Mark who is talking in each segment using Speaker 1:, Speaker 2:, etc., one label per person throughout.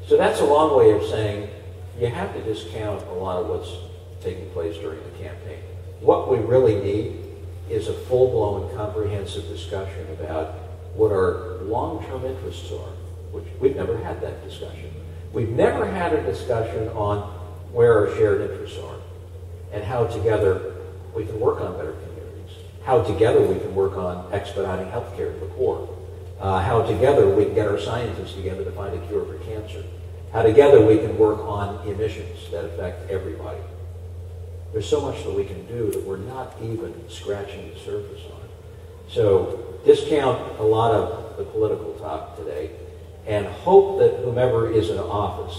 Speaker 1: So that's a long way of saying you have to discount a lot of what's taking place during the campaign. What we really need is a full-blown, comprehensive discussion about what our long-term interests are, which we've never had that discussion. We've never had a discussion on where our shared interests are and how together we can work on better communities, how together we can work on expediting healthcare to the poor, how together we can get our scientists together to find a cure for cancer, how together we can work on emissions that affect everybody. There's so much that we can do that we're not even scratching the surface on. So discount a lot of the political talk today and hope that whomever is in office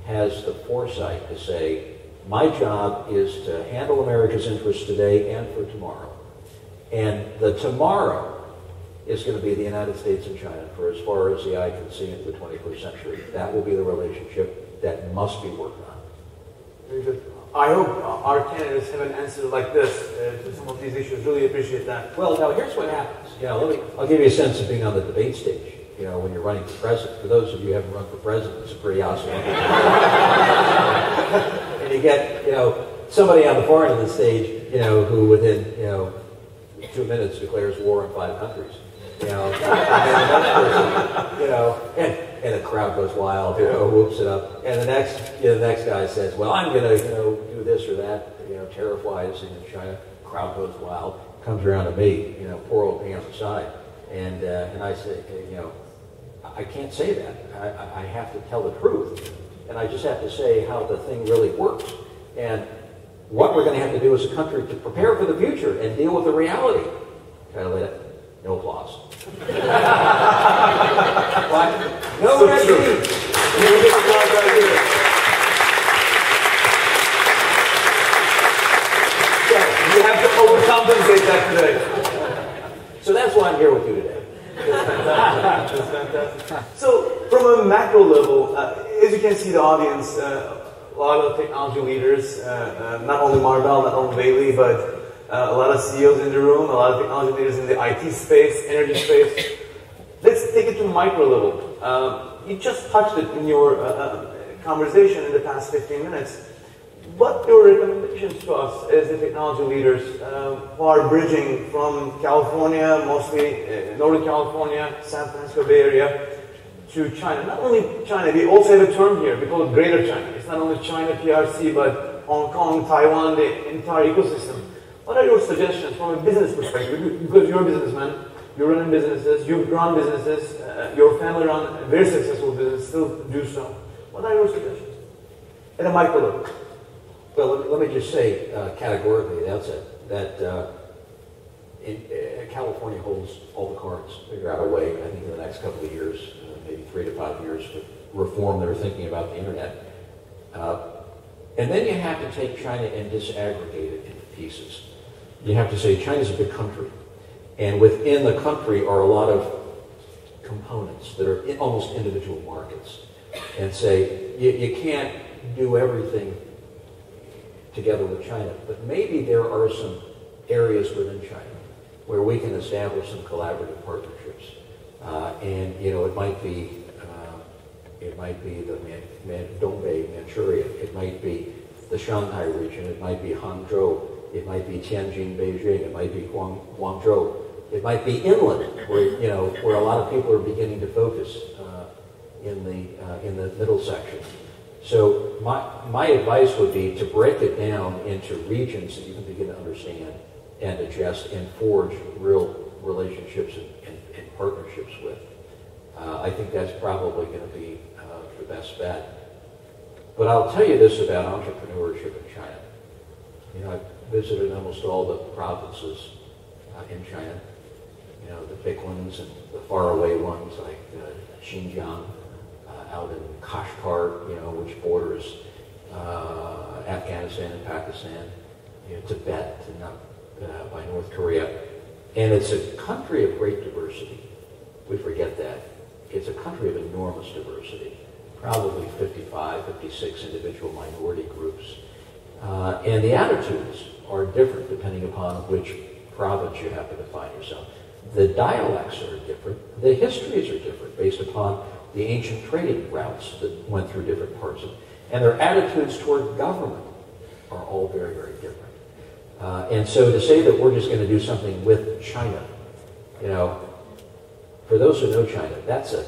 Speaker 1: has the foresight to say, my job is to handle America's interests today and for tomorrow. And the tomorrow is going to be the United States and China for as far as the eye can see into the 21st century. That will be the relationship that must be worked on.
Speaker 2: Very good. I hope our candidates have an answer like this to some of these issues. Really appreciate that.
Speaker 1: Well, now here's what happens. I'll give you a sense of being on the debate stage. When you're running for president. For those of you who haven't run for president, it's a pretty awesome one. And you get, somebody on the far end of the stage, who within, 2 minutes declares war on 5 countries. And the crowd goes wild, whoops it up. And the next guy says, well, I'm going to, do this or that, tariff-wise in China. Crowd goes wild. Comes around to me, poor old me on the side. And I say, I can't say that. I have to tell the truth. And I just have to say how the thing really works. And what we're going to have to do as a country to prepare for the future and deal with the reality. No applause. What? No
Speaker 2: so
Speaker 1: true.
Speaker 2: You have to overcompensate that today.
Speaker 1: So that's why I'm here with you today.
Speaker 2: That's fantastic. So, from a macro level, as you can see, the audience, a lot of technology leaders, not only Marvell, not only Bailey, but a lot of CEOs in the room, a lot of technology leaders in the IT space, energy space. Let's take it to micro level. You just touched it in your conversation in the past 15 minutes. What are your recommendations to us as the technology leaders who are bridging from California, mostly Northern California, San Francisco Bay Area, to China? Not only China, we also have a term here, we call it Greater China. It's not only China, PRC, but Hong Kong, Taiwan, the entire ecosystem. What are your suggestions from a business perspective? Because you're a businessman, you're running businesses, you've run businesses, your family run a very successful business, still do so. What are your suggestions at a micro level?
Speaker 1: Well, let me just say categorically at the outset that California holds all the cards to figure out a way, I think in the next couple of years, maybe 3 to 5 years, to reform their thinking about the internet. And then you have to take China and disaggregate it into pieces. You have to say China's a big country, and within the country are a lot of components that are almost individual markets, and say you can't do everything together with China, but maybe there are some areas within China where we can establish some collaborative partnerships, and it might be the Dongbei, Manchuria, it might be the Shanghai region, it might be Hangzhou, it might be Tianjin, Beijing, it might be Guangzhou, it might be inland, where a lot of people are beginning to focus in the middle section. So my advice would be to break it down into regions that you can begin to understand and adjust and forge real relationships and partnerships with. I think that's probably going to be the best bet. But I'll tell you this about entrepreneurship in China. I've visited almost all the provinces in China. The big ones and the faraway ones like Xinjiang, out in Kashgar, which borders Afghanistan and Pakistan, Tibet and by North Korea. And it's a country of great diversity. We forget that. It's a country of enormous diversity, probably 55, 56 individual minority groups. And the attitudes are different depending upon which province you happen to find yourself. The dialects are different. The histories are different based upon the ancient trading routes that went through different parts of it. And their attitudes toward government are all very, very different. And so to say that we're just going to do something with China, you know, for those who know China, that's a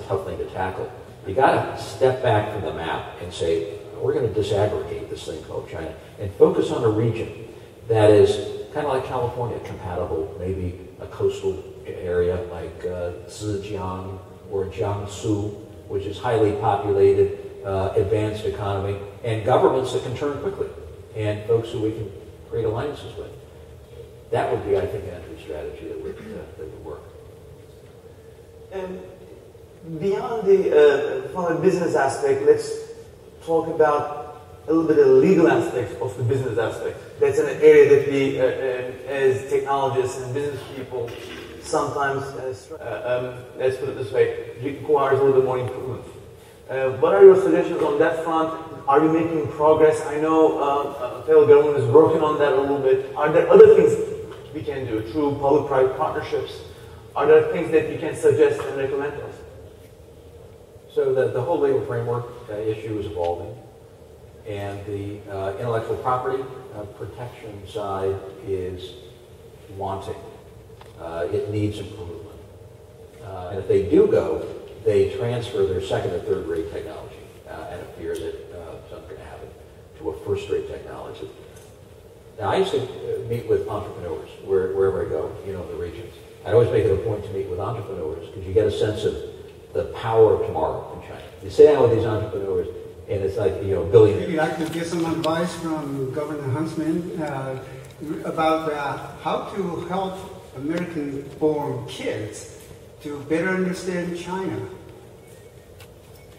Speaker 1: tough thing to tackle. You got to step back from the map and say, we're going to disaggregate this thing called China and focus on a region that is kind of like California, compatible, maybe a coastal area like Zhejiang or Jiangsu, which is highly populated, advanced economy, and governments that can turn quickly, and folks who we can create alliances with. That would be, I think, an entry strategy that would work.
Speaker 2: And beyond from a business aspect, let's talk about a little bit of the legal aspects of the business aspect. That's an area that we, as technologists and business people, sometimes, let's put it this way, requires a little bit more improvement. What are your suggestions on that front? Are we making progress? I know federal government is working on that a little bit. Are there other things we can do through public-private partnerships? Are there things that you can suggest and recommend to us?
Speaker 1: So the whole legal framework issue is evolving, and the intellectual property protection side is wanting. It needs improvement. And if they do go, they transfer their second or third rate technology and a fear that something's going to happen to a first rate technology. Now, I used to meet with entrepreneurs wherever I go, you know, in the regions. I'd always make it a point to meet with entrepreneurs because you get a sense of the power of tomorrow in China. You sit down with these entrepreneurs, and it's like, you know, billion.
Speaker 3: Maybe I could get some advice from Governor Huntsman about how to help American-born kids to better understand China.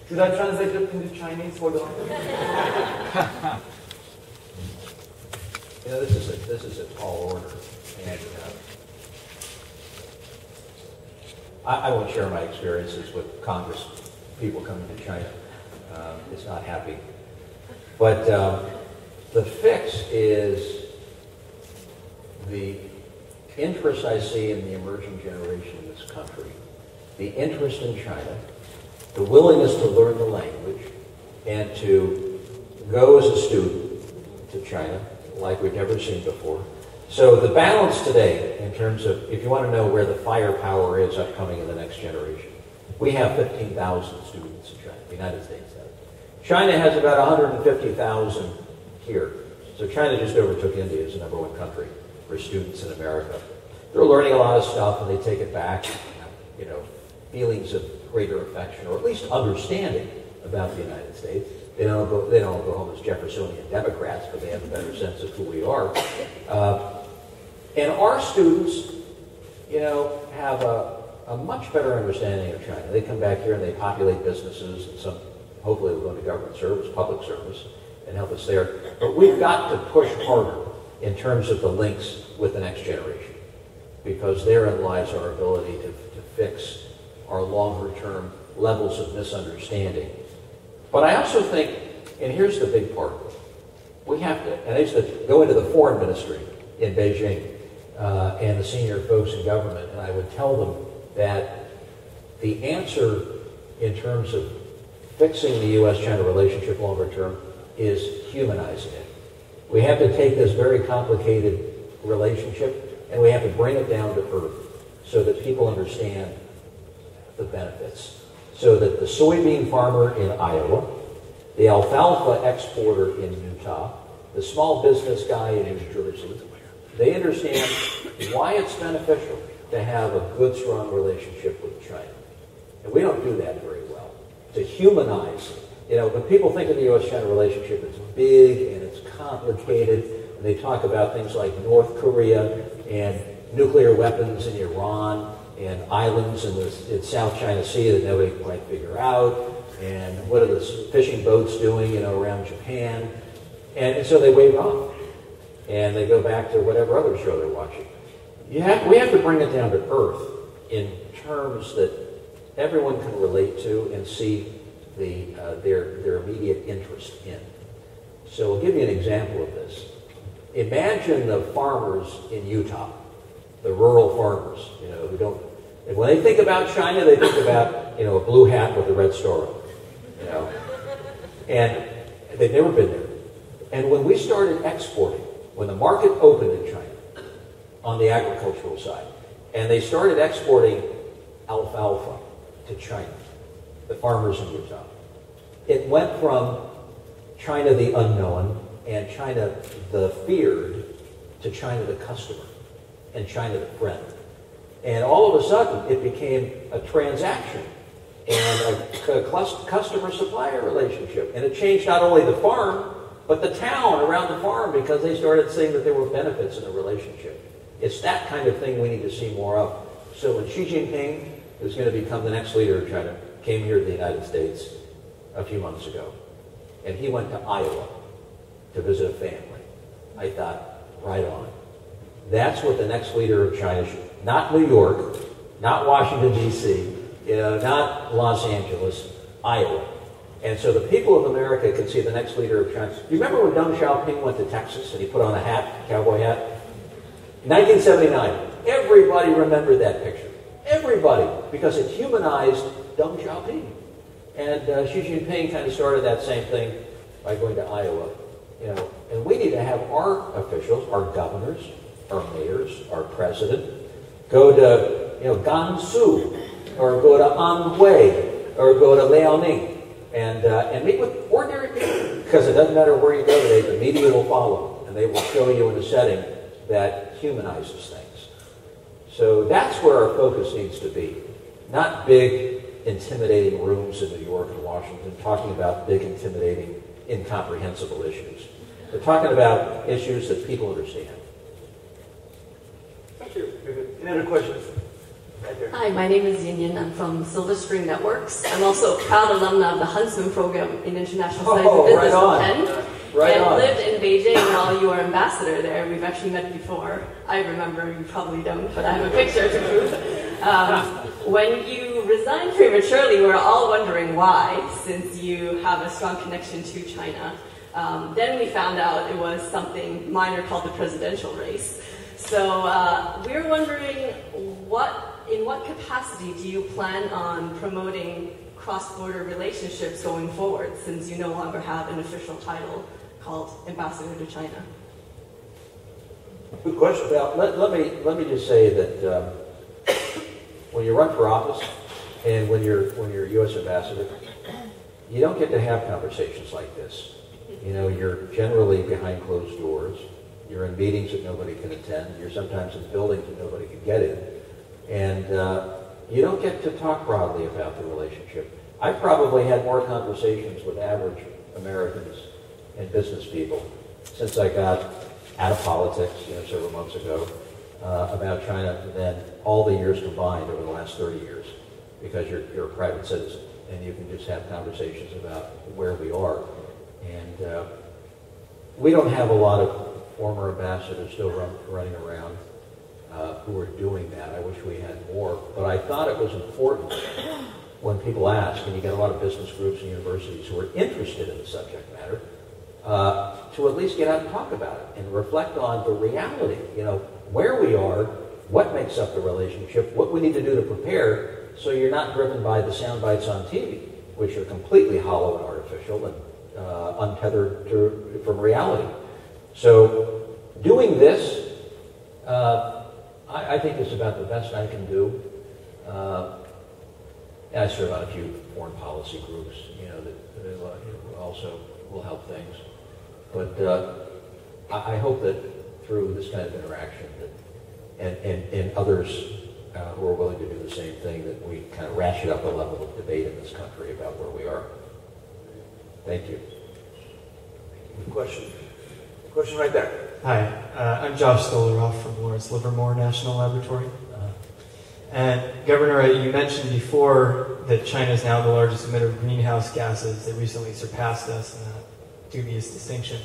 Speaker 2: Should I translate it into Chinese for the audience?
Speaker 1: You know, this is a tall order, and I won't share my experiences with Congress people coming to China. It's not happy. But the fix is the interest I see in the emerging generation in this country, the interest in China, the willingness to learn the language, and to go as a student to China like we've never seen before. So the balance today, in terms of, if you want to know where the firepower is upcoming in the next generation, we have 15,000 students in China, the United States does. China has about 150,000 here. So China just overtook India as the #1 country for students in America. They're learning a lot of stuff, and they take it back, you know, feelings of greater affection, or at least understanding about the United States. They don't go home as Jeffersonian Democrats, but they have a better sense of who we are. And our students, you know, have a much better understanding of China. They come back here and they populate businesses, and some hopefully will go into government service, public service, and help us there. But we've got to push harder in terms of the links with the next generation, because therein lies our ability to fix our longer-term levels of misunderstanding. But I also think, and here's the big part, we have to, and I used to go into the foreign ministry in Beijing and the senior folks in government, and I would tell them that the answer in terms of fixing the U.S.-China relationship longer term is humanizing it. We have to take this very complicated relationship and we have to bring it down to earth so that people understand the benefits. So that the soybean farmer in Iowa, the alfalfa exporter in Utah, the small business guy in New Jersey, they understand why it's beneficial to have a good, strong relationship with China. And we don't do that very well. To humanize, you know, when people think of the U.S.-China relationship, it's big and it's complicated, and they talk about things like North Korea and nuclear weapons in Iran and islands in the South China Sea that nobody can quite figure out, and what are the fishing boats doing, you know, around Japan. And so they wave off, and they go back to whatever other show they're watching. We have to bring it down to earth in terms that everyone can relate to and see their immediate interest in. So I'll give you an example of this. Imagine the farmers in Utah, the rural farmers, you know, who don't And when they think about China, they think about, you know, a blue hat with a red star on it, you know. And they've never been there. And when we started exporting, when the market opened in China on the agricultural side, and they started exporting alfalfa to China, the farmers in Utah, it went from China the unknown and China the feared to China the customer and China the friend. And all of a sudden, it became a transaction and a customer-supplier relationship. And it changed not only the farm, but the town around the farm, because they started seeing that there were benefits in the relationship. It's that kind of thing we need to see more of. So when Xi Jinping, who's going to become the next leader of China, came here to the United States a few months ago, and he went to Iowa to visit a family, I thought, right on. That's what the next leader of China should, not New York, not Washington, D.C., you know, not Los Angeles, Iowa. And so the people of America can see the next leader of China. You remember when Deng Xiaoping went to Texas and he put on a hat, cowboy hat? 1979. Everybody remembered that picture. Everybody, because it humanized Deng Xiaoping. And Xi Jinping kind of started that same thing by going to Iowa. You know, and we need to have our officials, our governors, our mayors, our president, go to, you know, Gansu, or go to Anhui, or go to Liaoning, and meet with ordinary people. Because it doesn't matter where you go today, the media will follow, and they will show you in a setting that humanizes things. So that's where our focus needs to be. Not big, intimidating rooms in New York and Washington talking about big, intimidating, incomprehensible issues. We're talking about issues that people understand.
Speaker 2: Thank you. Any other questions? Right there.
Speaker 4: Hi, my name is Yin Yin. I'm from Silver Spring Networks. I'm also a proud alumna of the Huntsman program in International Studies and Business
Speaker 1: right
Speaker 4: at Penn.
Speaker 1: Right
Speaker 4: and
Speaker 1: on.
Speaker 4: Lived in Beijing while you were ambassador there. We've actually met before. I remember, you probably don't, but I have a picture to prove. When you resigned prematurely, we were all wondering why, since you have a strong connection to China. Then we found out it was something minor called the presidential race. So we're wondering, in what capacity do you plan on promoting cross-border relationships going forward, since you no longer have an official title called Ambassador to China?
Speaker 2: Good question.
Speaker 1: Well, let me just say that when you run for office and when you're U.S. ambassador, you don't get to have conversations like this. You know, you're generally behind closed doors. You're in meetings that nobody can attend. You're sometimes in buildings that nobody can get in. And you don't get to talk broadly about the relationship. I probably had more conversations with average Americans and business people since I got out of politics, you know, several months ago, about China than all the years combined over the last 30 years, because you're a private citizen and you can just have conversations about where we are. And we don't have a lot of former ambassadors still running around who are doing that. I wish we had more. But I thought it was important when people ask, and you get a lot of business groups and universities who are interested in the subject matter, to at least get out and talk about it and reflect on the reality, you know, where we are, what makes up the relationship, what we need to do to prepare, so you're not driven by the sound bites on TV, which are completely hollow and artificial and untethered from reality. So doing this, I think is about the best I can do. I serve on a few foreign policy groups, you know, that also will help things. But I hope that through this kind of interaction, that and others who are willing to do the same thing, that we kind of ratchet up the level of debate in this country about where we are. Thank you.
Speaker 2: Good question. Question right there.
Speaker 5: Hi, I'm Josh Stolaroff from Lawrence Livermore National Laboratory. And Governor, you mentioned before that China is now the largest emitter of greenhouse gases. They recently surpassed us in that dubious distinction.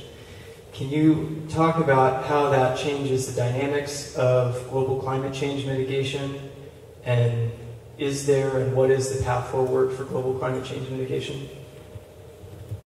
Speaker 5: Can you talk about how that changes the dynamics of global climate change mitigation? And is there and what is the path forward for global climate change mitigation?